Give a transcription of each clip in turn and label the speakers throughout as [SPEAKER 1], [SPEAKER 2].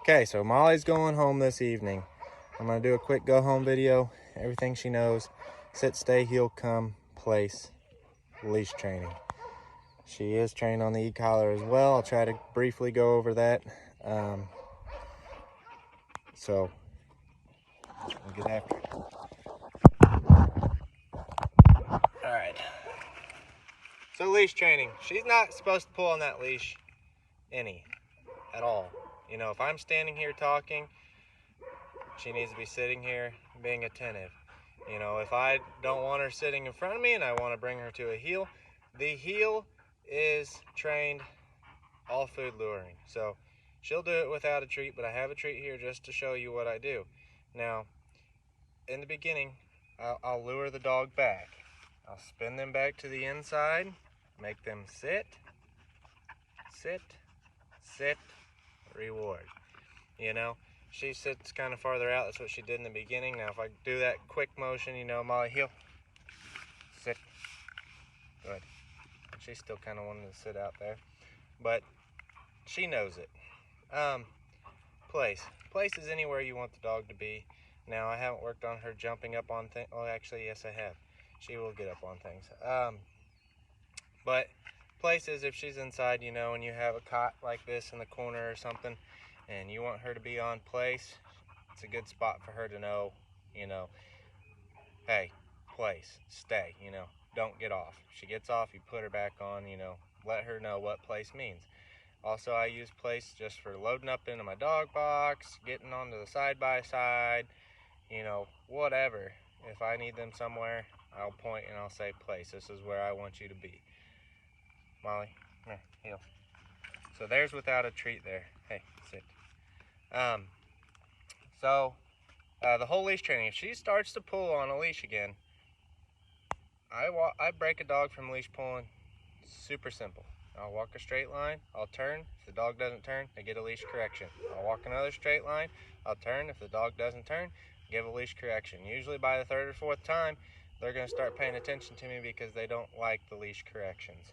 [SPEAKER 1] Okay, so Molly's going home this evening. I'm gonna do a quick go home video. Everything she knows: sit, stay, heel, come, place, leash training. She is trained on the e-collar as well. I'll try to briefly go over that. So we'll get after it. All right. So leash training. She's not supposed to pull on that leash at all. You know, if I'm standing here talking, she needs to be sitting here being attentive. You know, if I don't want her sitting in front of me and I want to bring her to a heel, the heel is trained all food luring. So she'll do it without a treat, but I have a treat here just to show you what I do. Now, in the beginning, I'll lure the dog back. I'll spin them back to the inside, make them sit, sit, sit, reward. You know, she sits kind of farther out. That's what she did in the beginning. Now, if I do that quick motion, you know, Molly, heel, sit, good. She's still kind of wanting to sit out there, but she knows it. Place is anywhere you want the dog to be. Now, I haven't worked on her jumping up on things. Oh, actually, yes, I have. She will get up on things. But place is if she's inside, you know, and you have a cot like this in the corner or something, and you want her to be on place, it's a good spot for her to know, you know, hey, place, stay, you know, don't get off. If she gets off, you put her back on, you know, let her know what place means. Also, I use place just for loading up into my dog box, getting onto the side-by-side, you know, whatever. If I need them somewhere, I'll point and I'll say place. This is where I want you to be. Molly, come here, heel. So there's without a treat there. Hey, sit. The whole leash training, if she starts to pull on a leash again, I break a dog from leash pulling. Super simple. I'll walk a straight line, I'll turn. If the dog doesn't turn, I get a leash correction. I'll walk another straight line, I'll turn. If the dog doesn't turn, give a leash correction. Usually by the third or fourth time, they're going to start paying attention to me because they don't like the leash corrections.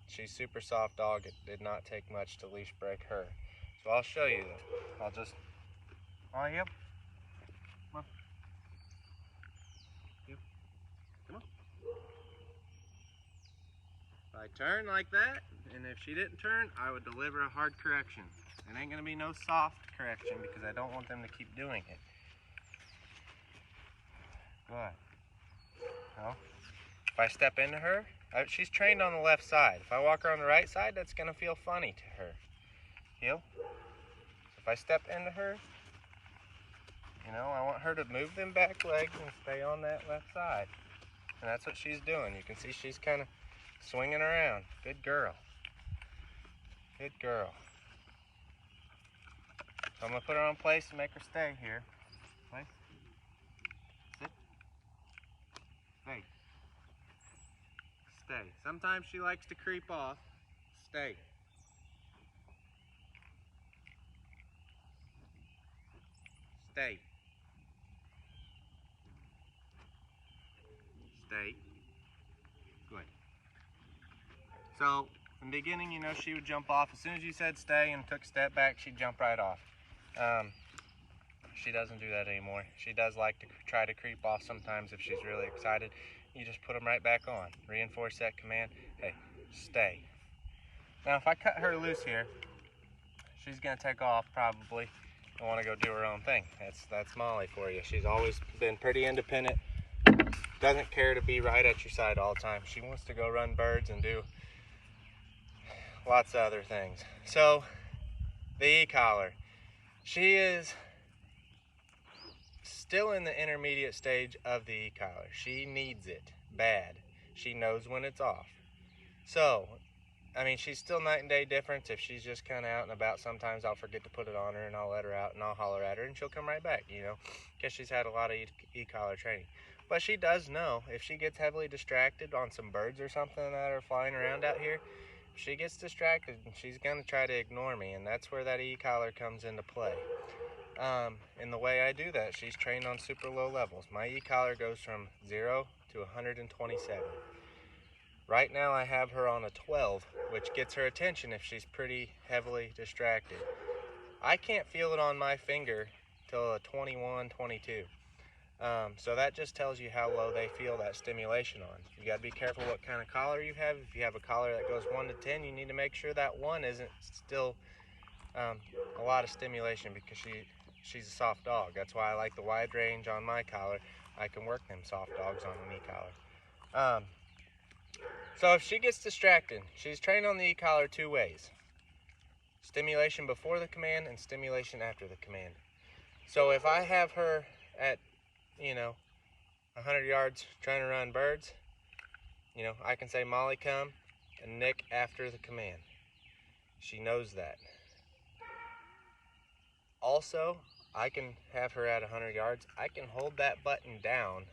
[SPEAKER 1] She's super soft dog. It did not take much to leash break her. So I'll show you. I'll just, oh, yep. Come on. Yep. Come on. If I turn like that, and if she didn't turn, I would deliver a hard correction. It ain't gonna be no soft correction because I don't want them to keep doing it. Good. Well, if I step into her, she's trained on the left side. If I walk her on the right side, that's gonna feel funny to her. Heel. So if I step into her, you know, I want her to move them back legs and stay on that left side. And that's what she's doing. You can see she's kind of swinging around. Good girl. Good girl. So I'm going to put her on place and make her stay here. Place. Sit. Stay. Stay. Sometimes she likes to creep off. Stay. Stay. Stay. Good. So, in the beginning, you know, she would jump off. As soon as you said stay and took a step back, she'd jump right off. She doesn't do that anymore. She does like to try to creep off sometimes if she's really excited. You just put them right back on. Reinforce that command. Hey, stay. Now, if I cut her loose here, she's going to take off probably and want to go do her own thing. That's Molly for you. She's always been pretty independent. Doesn't care to be right at your side all the time. She wants to go run birds and do lots of other things. So, the e-collar. She is still in the intermediate stage of the e-collar. She needs it bad. She knows when it's off. So, I mean, she's still night and day difference. If she's just kind of out and about, sometimes I'll forget to put it on her and I'll let her out and I'll holler at her and she'll come right back, you know, because she's had a lot of e-collar training. But she does know if she gets heavily distracted on some birds or something that are flying around out here, if she gets distracted, she's going to try to ignore me, and that's where that e-collar comes into play. And the way I do that, she's trained on super low levels. My e-collar goes from 0 to 127. Right now I have her on a 12, which gets her attention if she's pretty heavily distracted. I can't feel it on my finger till a 21, 22. So that just tells you how low they feel that stimulation on. You got to be careful what kind of collar you have. If you have a collar that goes 1 to 10, you need to make sure that 1 isn't still a lot of stimulation, because she's a soft dog. That's why I like the wide range on my collar. I can work them soft dogs on an e-collar. So if she gets distracted, she's trained on the e-collar 2 ways. Stimulation before the command and stimulation after the command. So if I have her at 100 yards trying to run birds, I can say Molly come and Nick after the command. She knows that. Also, I can have her at 100 yards. I can hold that button down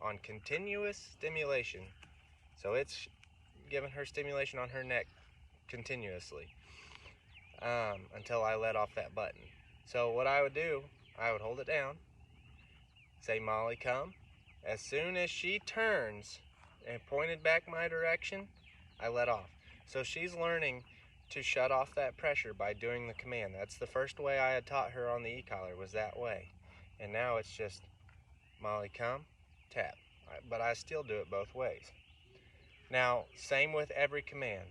[SPEAKER 1] on continuous stimulation. So it's giving her stimulation on her neck continuously until I let off that button. So what I would do, I would hold it down, say Molly come. As soon as she turns and pointed back my direction, I let off. So she's learning to shut off that pressure by doing the command. That's the first way I had taught her on the e-collar, was that way. And now it's just Molly come, tap. But I still do it both ways. Now, same with every command.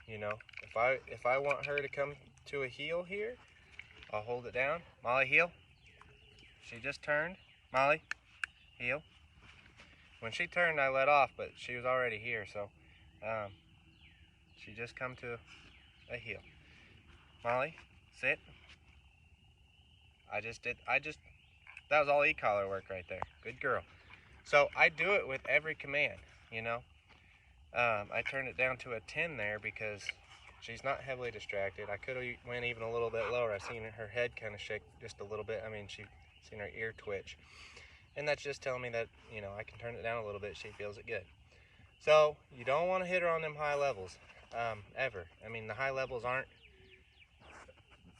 [SPEAKER 1] If I want her to come to a heel here, I'll hold it down. Molly, heel. She just turned. Molly, heel. When she turned, I let off, but she was already here, so she just come to a heel. Molly, sit. That was all e-collar work right there. Good girl. So I do it with every command, I turned it down to a 10 there because she's not heavily distracted. I could have went even a little bit lower. I seen her head kind of shake just a little bit. I mean, she seen her ear twitch. And that's just telling me that, I can turn it down a little bit. She feels it good. So you don't want to hit her on them high levels, ever. I mean, the high levels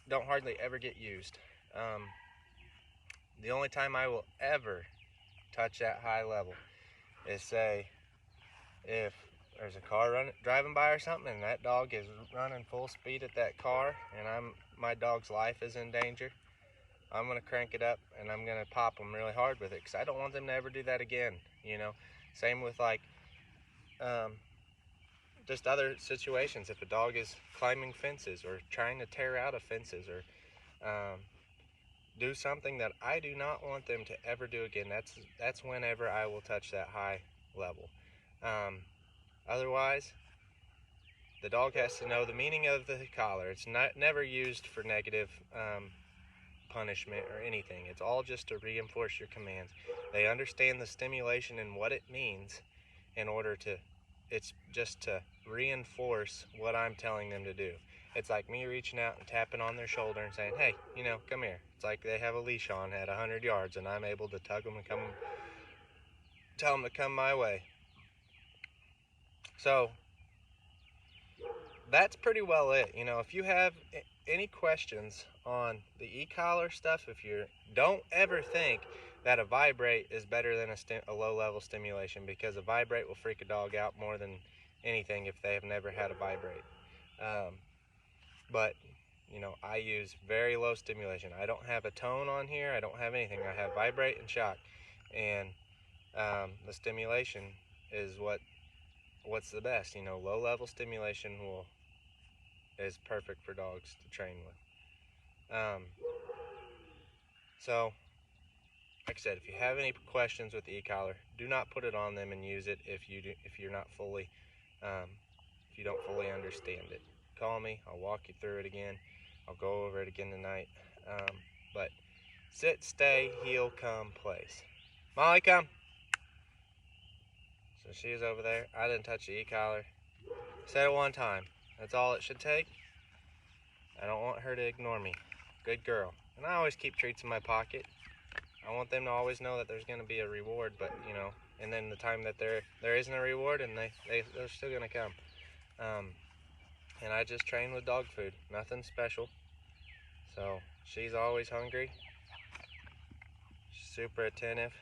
[SPEAKER 1] don't hardly ever get used. The only time I will ever touch that high level is, say, if there's a car driving by or something, and that dog is running full speed at that car, and my dog's life is in danger. I'm gonna crank it up and I'm gonna pop them really hard with it, because I don't want them to ever do that again. Same with just other situations. If a dog is climbing fences or trying to tear out of fences or do something that I do not want them to ever do again, that's whenever I will touch that high level. Otherwise, the dog has to know the meaning of the collar. It's never used for negative punishment or anything. It's all just to reinforce your commands. They understand the stimulation and what it means it's just to reinforce what I'm telling them to do. It's like me reaching out and tapping on their shoulder and saying, hey, come here. It's like they have a leash on at 100 yards and I'm able to tug them and tell them to come my way. So that's pretty well it. If you have any questions on the e-collar stuff, don't ever think that a vibrate is better than a low-level stimulation, because a vibrate will freak a dog out more than anything if they have never had a vibrate. But I use very low stimulation. I don't have a tone on here. I don't have anything. I have vibrate and shock, and the stimulation is what's the best. Low-level stimulation is perfect for dogs to train with. So, like I said, if you have any questions with the e-collar, do not put it on them and use it if you don't fully understand it. Call me. I'll walk you through it again. I'll go over it again tonight. But sit, stay, heel, come, place. Molly, come. So she's over there. I didn't touch the e-collar. Said it one time. That's all it should take. I don't want her to ignore me. Good girl. And I always keep treats in my pocket. I want them to always know that there's going to be a reward, but and then the time that there isn't a reward, and they're still going to come. And I just train with dog food, nothing special. So she's always hungry. She's super attentive.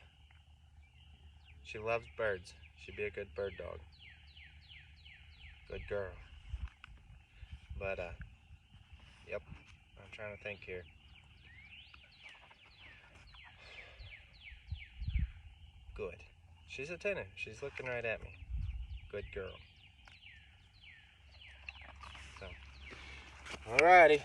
[SPEAKER 1] She loves birds. She'd be a good bird dog. Good girl. But yep, I'm trying to think here. Good. She's attentive. She's looking right at me. Good girl. So, alrighty.